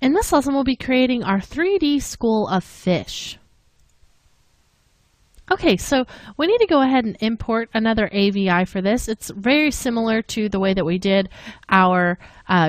In this lesson, we'll be creating our 3D school of fish. Okay, so we need to go ahead and import another AVI for this. It's very similar to the way that we did our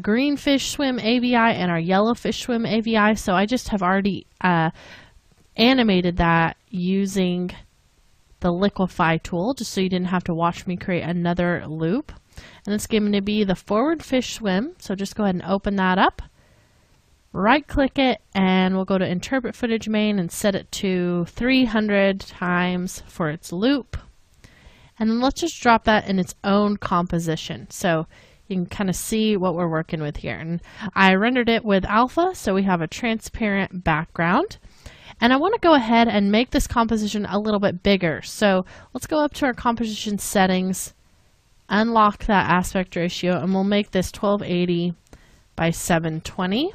green fish swim AVI and our yellow fish swim AVI. So I just have already animated that using the Liquify tool, just so you didn't have to watch me create another loop. And it's going to be the forward fish swim. So just go ahead and open that up. Right click it, and we'll go to interpret footage main and set it to 300 times for its loop. And then let's just drop that in its own composition so you can kind of see what we're working with here. And I rendered it with alpha, so we have a transparent background. And I want to go ahead and make this composition a little bit bigger. So let's go up to our composition settings, unlock that aspect ratio, and we'll make this 1280 by 720.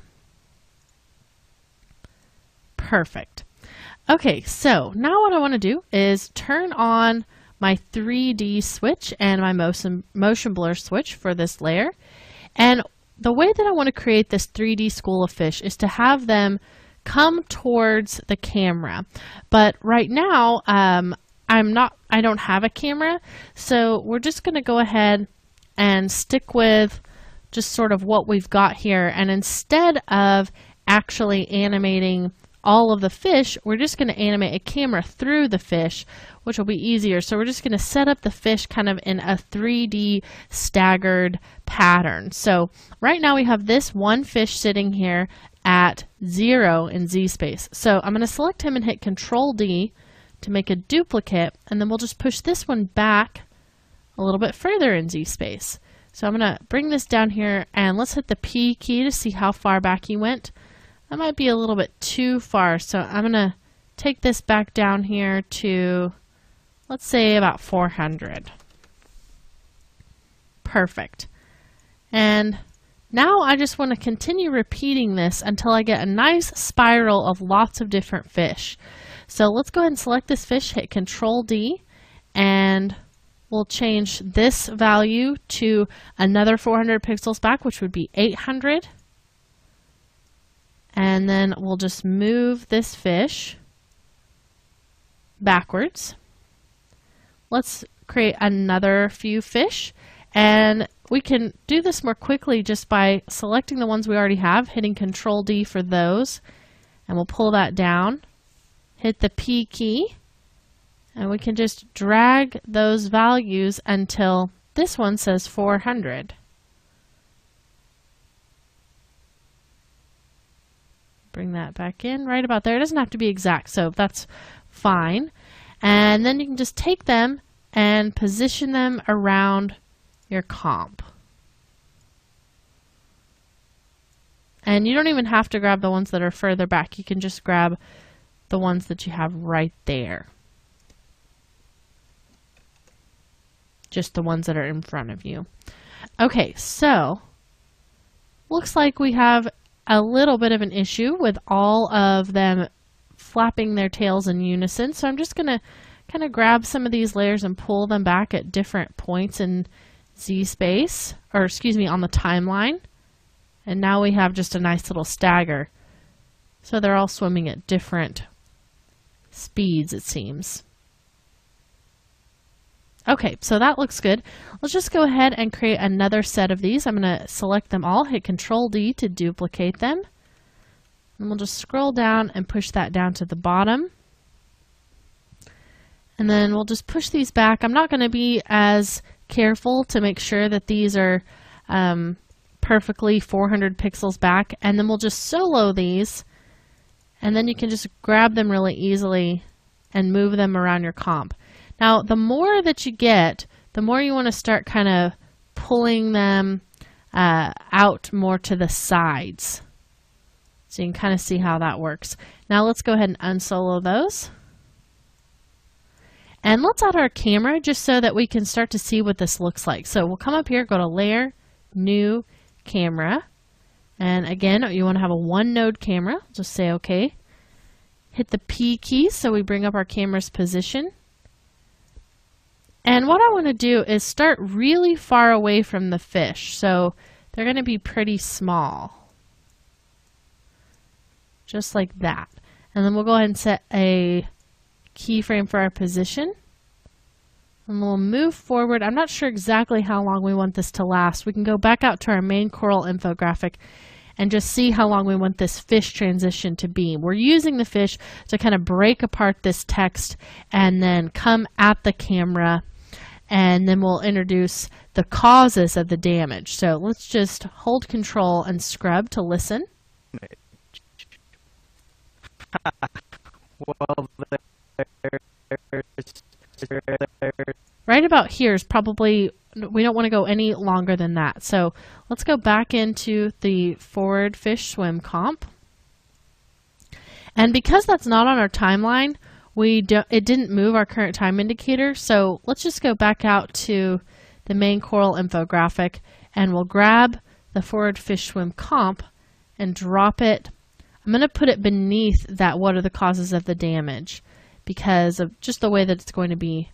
Perfect. Okay, so now what I want to do is turn on my 3D switch and my motion blur switch for this layer. And the way that I want to create this 3D school of fish is to have them come towards the camera. But right now, I don't have a camera, so we're just going to go ahead and stick with just sort of what we've got here. And instead of actually animating all of the fish, we're just going to animate a camera through the fish, which will be easier. So we're just going to set up the fish kind of in a 3D staggered pattern. So right now we have this one fish sitting here at 0 in Z space. So I'm going to select him and hit Control D to make a duplicate, and then we'll just push this one back a little bit further in Z space. So I'm going to bring this down here, and let's hit the P key to see how far back he went. That might be a little bit too far, so I'm going to take this back down here to, let's say, about 400. Perfect. And now I just want to continue repeating this until I get a nice spiral of lots of different fish. So let's go ahead and select this fish, hit Control D, and we'll change this value to another 400 pixels back, which would be 800. And then we'll just move this fish backwards. Let's create another few fish, and we can do this more quickly just by selecting the ones we already have, hitting Control D for those, and we'll pull that down, hit the P key, and we can just drag those values until this one says 400. Bring that back in right about there. It doesn't have to be exact, so that's fine. And then you can just take them and position them around your comp. And you don't even have to grab the ones that are further back. You can just grab the ones that you have right there. Just the ones that are in front of you. Okay, so looks like we have a little bit of an issue with all of them flapping their tails in unison. So I'm just going to kind of grab some of these layers and pull them back at different points in Z space, or excuse me, on the timeline. And now we have just a nice little stagger. So they're all swimming at different speeds, it seems. Okay, so that looks good. Let's just go ahead and create another set of these. I'm going to select them all, hit Control D to duplicate them. And we'll just scroll down and push that down to the bottom. And then we'll just push these back. I'm not going to be as careful to make sure that these are perfectly 400 pixels back. And then we'll just solo these. And then you can just grab them really easily and move them around your comp. Now, the more that you get, the more you want to start kind of pulling them out more to the sides. So you can kind of see how that works. Now let's go ahead and unsolo those. And let's add our camera just so that we can start to see what this looks like. So we'll come up here, go to Layer, New, Camera. And again, you want to have a one node camera. Just say OK. Hit the P key so we bring up our camera's position. And what I want to do is start really far away from the fish. So they're going to be pretty small. just like that. And then we'll go ahead and set a keyframe for our position. And we'll move forward. I'm not sure exactly how long we want this to last. We can go back out to our main Corel infographic and just see how long we want this fish transition to be. We're using the fish to kind of break apart this text and then come at the camera, and then we'll introduce the causes of the damage. So let's just hold Control and scrub to listen. Right about here is probably, we don't want to go any longer than that. So let's go back into the forward fish swim comp. And because that's not on our timeline, it didn't move our current time indicator. So let's just go back out to the main Corel infographic, and we'll grab the forward fish swim comp and drop it. I'm going to put it beneath that what are the causes of the damage because of just the way that it's going to be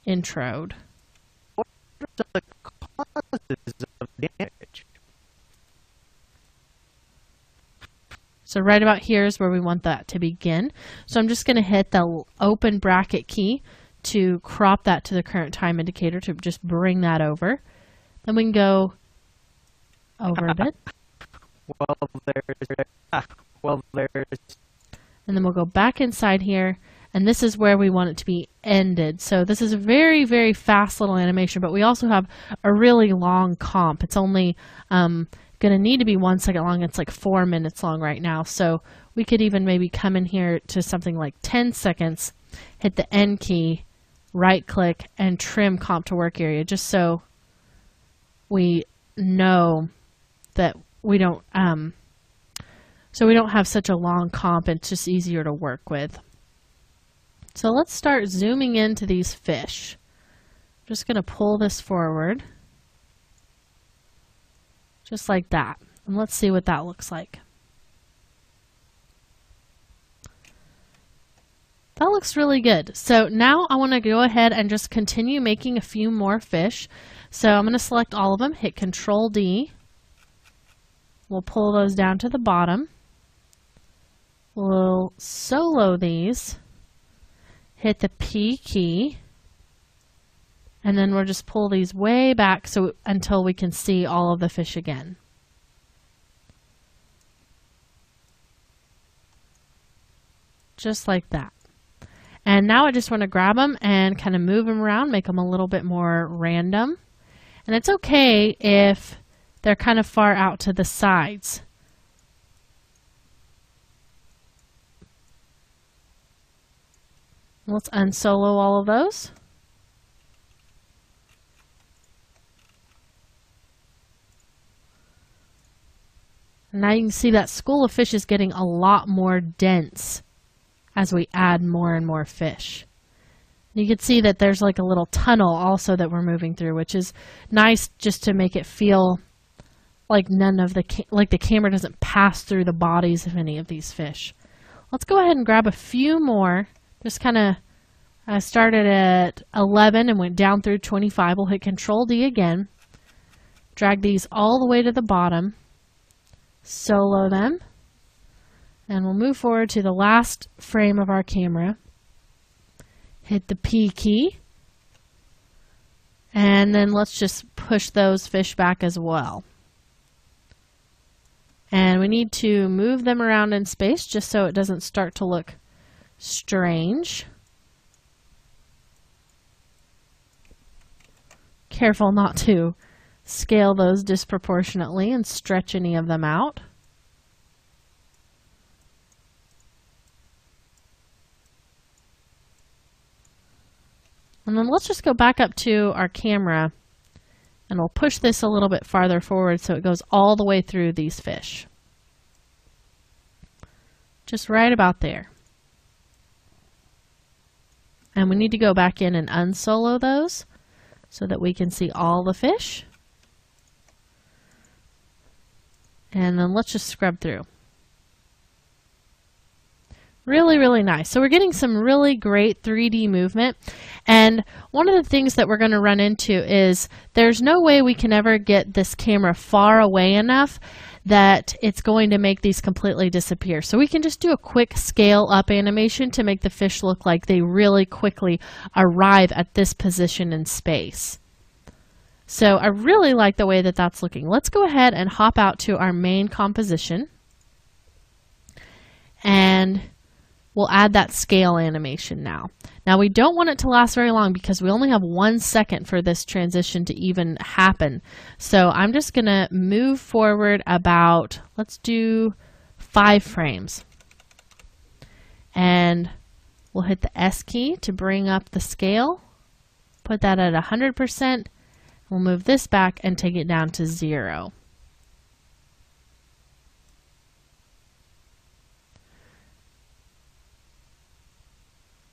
introed. What are the causes of damage? So right about here is where we want that to begin. So I'm just going to hit the open bracket key to crop that to the current time indicator to just bring that over. Then we can go over a bit. And then we'll go back inside here, and this is where we want it to be ended. So this is a very, very fast little animation, but we also have a really long comp. It's only going to need to be 1 second long. It's like 4 minutes long right now. So we could even maybe come in here to something like 10 seconds, hit the end key, right click, and trim comp to work area, just so we know that we don't have such a long comp, and it's just easier to work with. So let's start zooming into these fish. I'm just going to pull this forward, just like that. And let's see what that looks like. That looks really good. So now I want to go ahead and just continue making a few more fish. So I'm going to select all of them, hit Control D. We'll pull those down to the bottom. We'll solo these, hit the P key, and then we'll just pull these way back until we can see all of the fish again. Just like that. And now I just want to grab them and kind of move them around, make them a little bit more random. And it's okay if they're kind of far out to the sides. Let's unsolo all of those. Now you can see that school of fish is getting a lot more dense as we add more and more fish. You can see that there's like a little tunnel also that we're moving through, which is nice just to make it feel like the camera doesn't pass through the bodies of any of these fish. Let's go ahead and grab a few more. Just kind of, I started at 11 and went down through 25. We'll hit Control D again. Drag these all the way to the bottom. Solo them. And we'll move forward to the last frame of our camera. Hit the P key. And then let's just push those fish back as well. And we need to move them around in space just so it doesn't start to look strange. Careful not to scale those disproportionately and stretch any of them out. And then let's just go back up to our camera and we'll push this a little bit farther forward so it goes all the way through these fish. Just right about there. And we need to go back in and unsolo those so that we can see all the fish. And then let's just scrub through. Really, really nice. So we're getting some really great 3D movement. And one of the things that we're going to run into is there's no way we can ever get this camera far away enough that it's going to make these completely disappear. So we can just do a quick scale up animation to make the fish look like they really quickly arrive at this position in space. So I really like the way that that's looking. Let's go ahead and hop out to our main composition. And we'll add that scale animation now. Now we don't want it to last very long because we only have 1 second for this transition to even happen. So I'm just going to move forward about, let's do 5 frames. And we'll hit the S key to bring up the scale. Put that at 100%. We'll move this back and take it down to 0.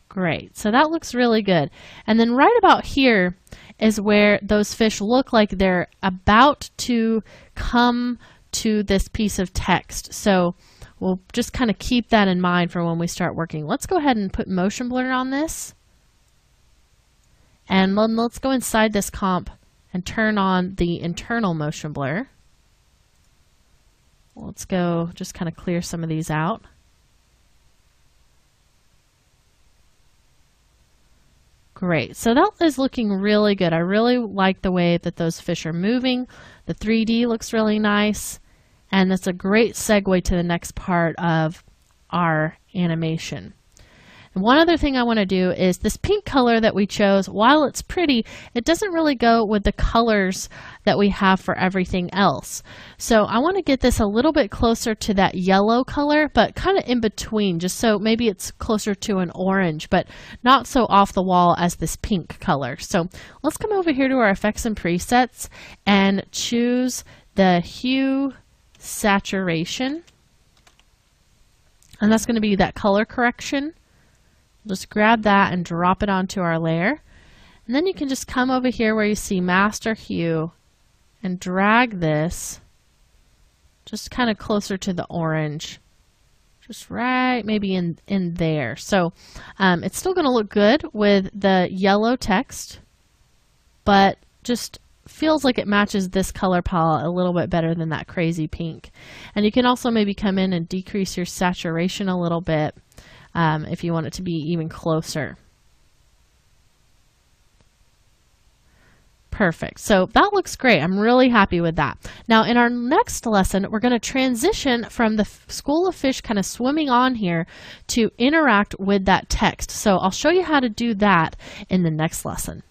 Great, so that looks really good. And then right about here is where those fish look like they're about to come to this piece of text. So we'll just kind of keep that in mind for when we start working. Let's go ahead and put motion blur on this. And then let's go inside this comp and turn on the internal motion blur. Let's go just kind of clear some of these out. Great, so that is looking really good. I really like the way that those fish are moving. The 3D looks really nice, and that's a great segue to the next part of our animation. And one other thing I want to do is this pink color that we chose, while it's pretty, it doesn't really go with the colors that we have for everything else. So I want to get this a little bit closer to that yellow color, but kind of in between, just so maybe it's closer to an orange, but not so off the wall as this pink color. So let's come over here to our effects and presets and choose the hue saturation. And that's going to be that color correction. Just grab that and drop it onto our layer. And then you can just come over here where you see master hue and drag this just kind of closer to the orange. Just right maybe in there. So it's still going to look good with the yellow text, but just feels like it matches this color palette a little bit better than that crazy pink. And you can also maybe come in and decrease your saturation a little bit. If you want it to be even closer. Perfect. So that looks great. I'm really happy with that. Now in our next lesson, we're going to transition from the school of fish kind of swimming on here to interact with that text. So I'll show you how to do that in the next lesson.